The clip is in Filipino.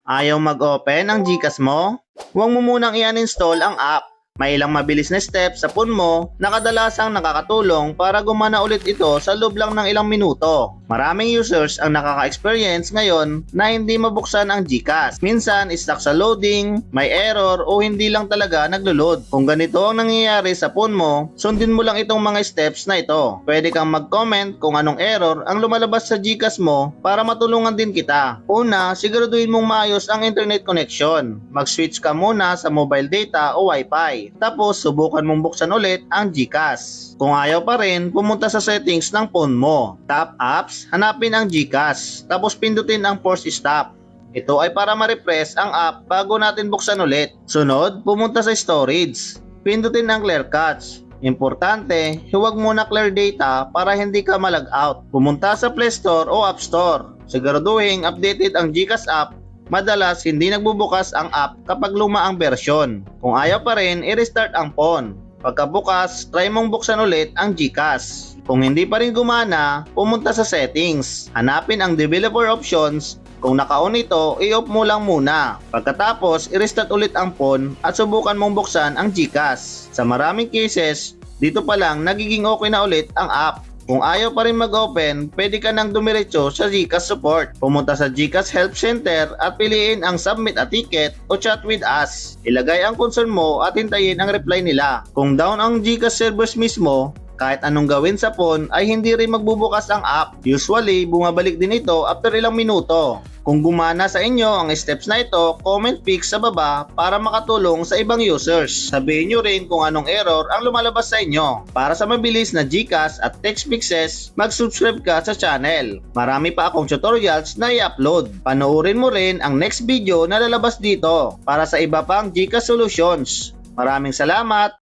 Ayaw mag-open ang GCash mo? Huwag mo munang i-uninstall ang app. May ilang mabilis na steps sa phone mo na kadalasang nakakatulong para gumana ulit ito sa loob lang ng ilang minuto. Maraming users ang nakaka-experience ngayon na hindi mabuksan ang GCash. Minsan stuck sa loading, may error o hindi lang talaga naglo-load. Kung ganito ang nangyayari sa phone mo, sundin mo lang itong mga steps na ito. Pwede kang mag-comment kung anong error ang lumalabas sa GCash mo para matulungan din kita. Una, siguraduhin mong maayos ang internet connection. Mag-switch ka muna sa mobile data o Wi-Fi. Tapos subukan mong buksan ulit ang GCash. Kung ayaw pa rin, pumunta sa settings ng phone mo. Tap apps, hanapin ang GCash. Tapos pindutin ang force stop. Ito ay para ma-refresh ang app bago natin buksan ulit. Sunod, pumunta sa storage. Pindutin ang clear cache. Importante, huwag muna clear data para hindi ka malag out. Pumunta sa Play Store o App Store. Siguraduhin updated ang GCash app. Madalas hindi nagbubukas ang app kapag luma ang version. Kung ayaw pa rin, i-restart ang phone. Pagkabukas, try mong buksan ulit ang GCash. Kung hindi pa rin gumana, pumunta sa settings. Hanapin ang developer options. Kung naka-on ito, i-off mo lang muna. Pagkatapos, i-restart ulit ang phone at subukan mong buksan ang GCash. Sa maraming cases, dito pa lang nagiging okay na ulit ang app. Kung ayaw pa rin mag-open, pwede ka nang dumiretso sa GCash support. Pumunta sa GCash Help Center at piliin ang Submit a Ticket o Chat with Us. Ilagay ang concern mo at hintayin ang reply nila. Kung down ang GCash servers mismo, kahit anong gawin sa phone ay hindi rin magbubukas ang app. Usually, bumabalik din ito after ilang minuto. Kung gumana sa inyo ang steps na ito, comment pic sa baba para makatulong sa ibang users. Sabihin nyo rin kung anong error ang lumalabas sa inyo. Para sa mabilis na GCash at text fixes, mag-subscribe ka sa channel. Marami pa akong tutorials na i-upload. Panoorin mo rin ang next video na lalabas dito para sa iba pang GCash solutions. Maraming salamat!